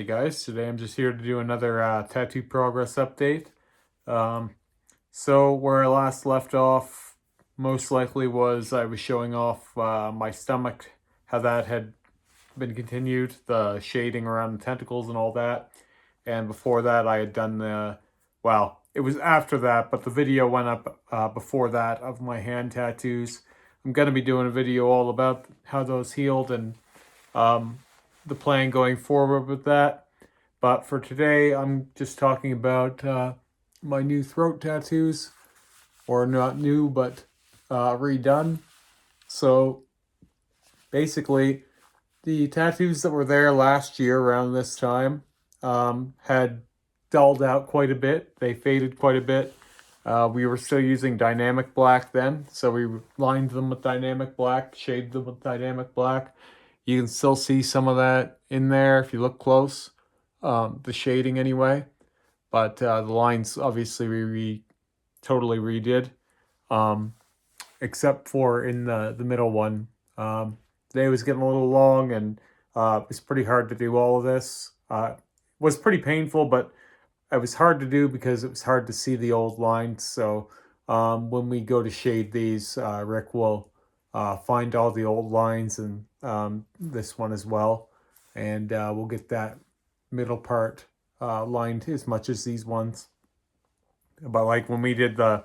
Hey guys, today I'm just here to do another tattoo progress update. So where I last left off, most likely was I was showing off my stomach, how that had been continued, the shading around the tentacles and all that. And before that I had done well, it was after that, but the video went up before that of my hand tattoos. I'm going to be doing a video all about how those healed and the plan going forward with that. But for today, I'm just talking about my new throat tattoos, or not new, but redone. So basically, the tattoos that were there last year around this time had dulled out quite a bit. They faded quite a bit. We were still using dynamic black then, so we lined them with dynamic black, shaded them with dynamic black. You can still see some of that in there if you look close, the shading anyway. But the lines, obviously, we totally redid, except for in the middle one. Today was getting a little long, and it was pretty hard to do all of this. It was pretty painful, but it was hard to do because it was hard to see the old lines. So when we go to shade these, Rick will find all the old lines and this one as well. And we'll get that middle part lined as much as these ones. But like when we did the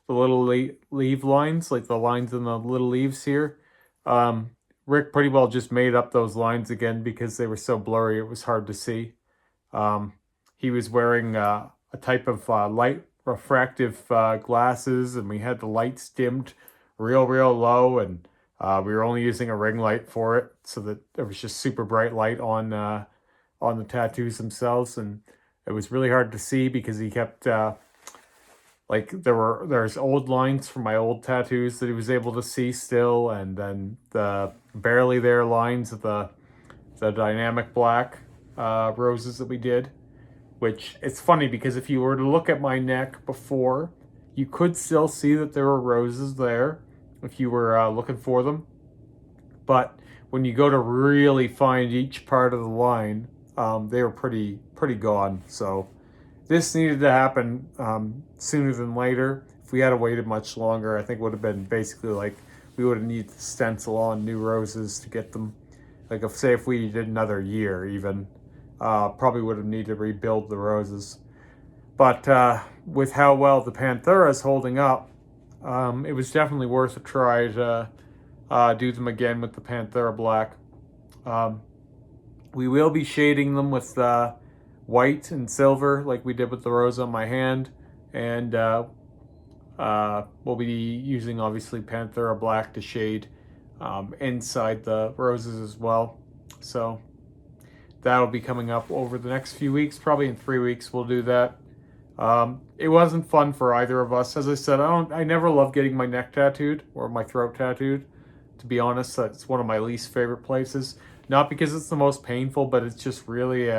little leaf lines, like the lines in the little leaves here, Rick pretty well just made up those lines again because they were so blurry it was hard to see. He was wearing a type of light refractive glasses, and we had the lights dimmed real low, and we were only using a ring light for it, so that there was just super bright light on the tattoos themselves, and it was really hard to see because he kept like there's old lines from my old tattoos that he was able to see still, and then the barely there lines of the dynamic black roses that we did. Which, it's funny because if you were to look at my neck before, you could still see that there were roses there if you were looking for them. But when you go to really find each part of the line, they were pretty gone. So this needed to happen sooner than later. If we had waited much longer, I think it would have been basically like we would have needed to stencil on new roses to get them. Like if we did another year even, probably would have needed to rebuild the roses. But with how well the panthera is holding up, it was definitely worth a try to do them again with the panthera black. We will be shading them with white and silver like we did with the rose on my hand, and we'll be using obviously panthera black to shade inside the roses as well. So that'll be coming up over the next few weeks. Probably in 3 weeks we'll do that. It wasn't fun for either of us. As I said, I never love getting my neck tattooed or my throat tattooed. To be honest, that's one of my least favorite places. Not because it's the most painful, but it's just really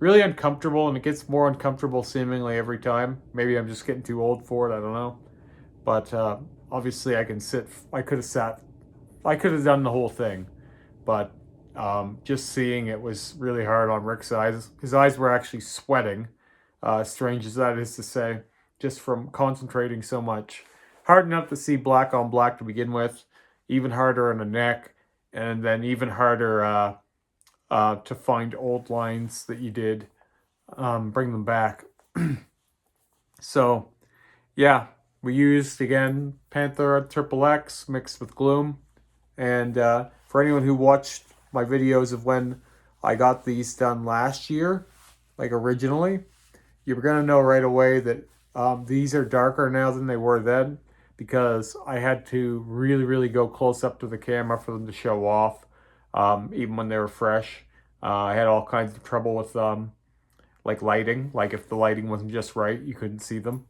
uncomfortable, and it gets more uncomfortable seemingly every time. Maybe I'm just getting too old for it, I don't know. But obviously I could have done the whole thing, but just seeing it was really hard on Rick's eyes. His eyes were actually sweating, strange as that is to say, just from concentrating so much. Hard enough to see black on black to begin with, even harder on the neck, and then even harder to find old lines that you did, bring them back. So, yeah, we used, again, Panthera Triple X mixed with Gloom. And for anyone who watched my videos of when I got these done last year, like originally, you're going to know right away that these are darker now than they were then, because I had to really go close up to the camera for them to show off, even when they were fresh. I had all kinds of trouble with like lighting. Like if the lighting wasn't just right, you couldn't see them.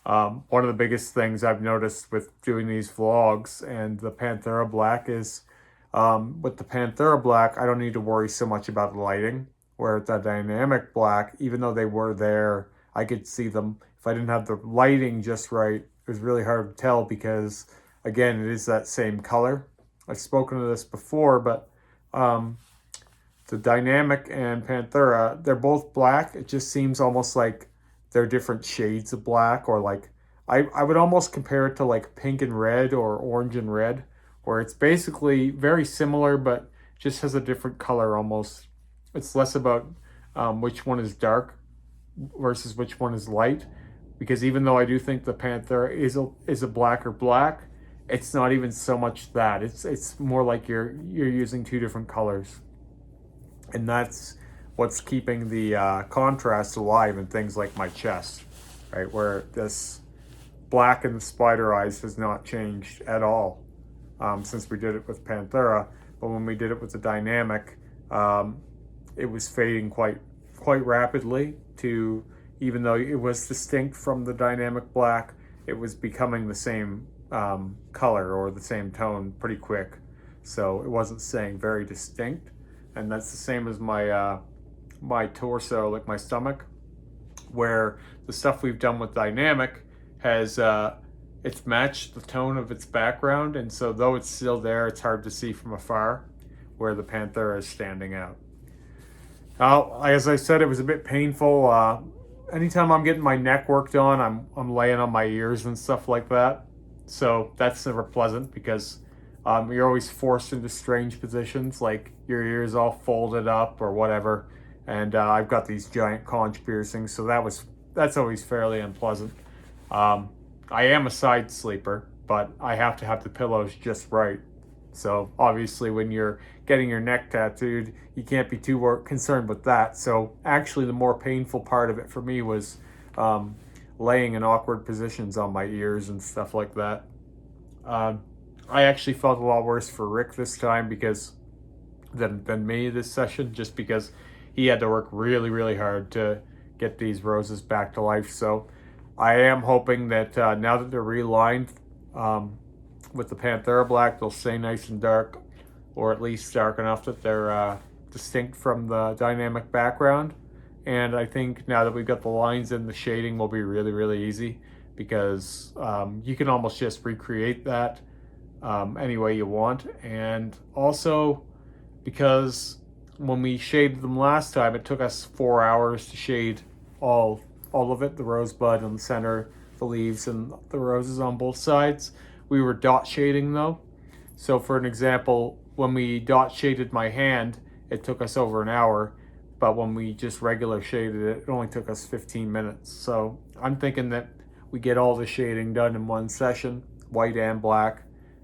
One of the biggest things I've noticed with doing these vlogs and the Panthera Black is, with the Panthera Black, I don't need to worry so much about the lighting. Where the Dynamic Black, even though they were there, I could see them. If I didn't have the lighting just right, it was really hard to tell because, again, it is that same color. I've spoken to this before, but the the Dynamic and Panthera, they're both black. It just seems almost like they're different shades of black, or like I would almost compare it to like pink and red or orange and red, where it's basically very similar but just has a different color almost. It's less about which one is dark versus which one is light, because even though I do think the Panthera is a blacker black, it's not even so much that. It's more like you're using two different colors, and that's what's keeping the contrast alive in things like my chest, right? Where this black in the spider eyes has not changed at all since we did it with Panthera. But when we did it with the Dynamic, it was fading quite rapidly to, even though it was distinct from the Dynamic black, it was becoming the same color or the same tone pretty quick. So it wasn't staying very distinct. And that's the same as my my torso, like my stomach, where the stuff we've done with Dynamic has it's matched the tone of its background, and so though it's still there, it's hard to see from afar, where the Panthera is standing out. As I said, it was a bit painful. Anytime I'm getting my neck worked on, I'm laying on my ears and stuff like that. So that's never pleasant, because you're always forced into strange positions, like your ears all folded up or whatever. And I've got these giant conch piercings, so that's always fairly unpleasant. I am a side sleeper, but I have to have the pillows just right. So obviously when you're getting your neck tattooed, you can't be too concerned with that. So actually the more painful part of it for me was laying in awkward positions on my ears and stuff like that. I actually felt a lot worse for Rick this time than me this session, just because he had to work really hard to get these roses back to life. So I am hoping that now that they're relined with the Panthera black, they'll stay nice and dark, or at least dark enough that they're distinct from the Dynamic background. And I think now that we've got the lines in, the shading will be really easy, because you can almost just recreate that any way you want. And also because when we shaded them last time, it took us 4 hours to shade all of it, the rosebud in the center, the leaves, and the roses on both sides. We were dot shading though. So for an example, when we dot shaded my hand, it took us over an hour, but when we just regular shaded it, it only took us 15 minutes. So I'm thinking that we get all the shading done in one session, white and black,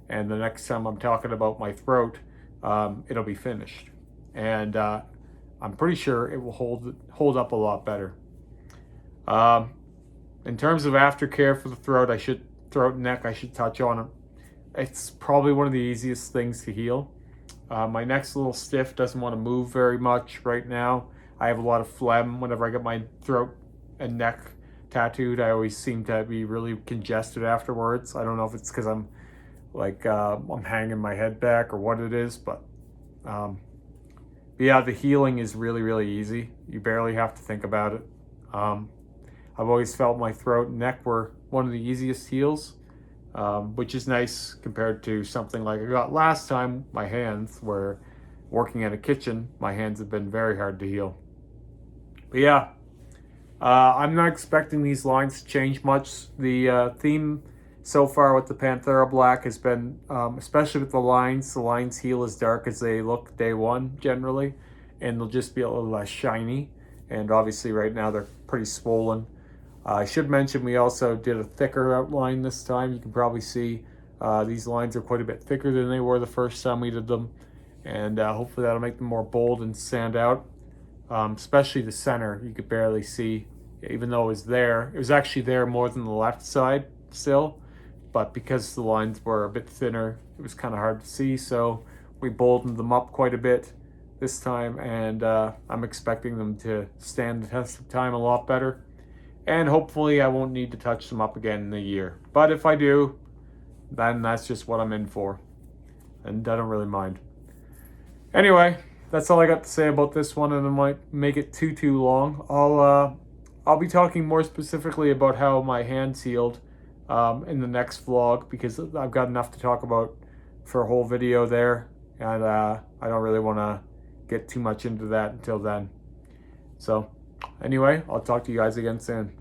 and the next time I'm talking about my throat, it'll be finished. And I'm pretty sure it will hold up a lot better. In terms of aftercare for the throat and neck, I should touch on it. It's probably one of the easiest things to heal. My neck's a little stiff, doesn't want to move very much right now. I have a lot of phlegm whenever I get my throat and neck tattooed. I always seem to be really congested afterwards. I don't know if it's because I'm hanging my head back or what it is, but yeah, the healing is really easy. You barely have to think about it. I've always felt my throat and neck were one of the easiest heals, which is nice compared to something like I got last time, my hands, where working in a kitchen, my hands have been very hard to heal. But yeah, I'm not expecting these lines to change much. The theme so far with the Panthera Black has been, especially with the lines heal as dark as they look day one generally, and they'll just be a little less shiny. And obviously right now they're pretty swollen. I should mention we also did a thicker outline this time. You can probably see these lines are quite a bit thicker than they were the first time we did them. And hopefully that'll make them more bold and stand out. Especially the center, you could barely see, even though it was there. It was actually there more than the left side still. But because the lines were a bit thinner, it was kind of hard to see. So we boldened them up quite a bit this time. And I'm expecting them to stand the test of time a lot better. And hopefully I won't need to touch them up again in a year. But if I do, then that's just what I'm in for. And I don't really mind. Anyway, that's all I got to say about this one, and I might make it too long. I'll be talking more specifically about how my hands healed in the next vlog, because I've got enough to talk about for a whole video there, and I don't really want to get too much into that until then. So anyway, I'll talk to you guys again soon.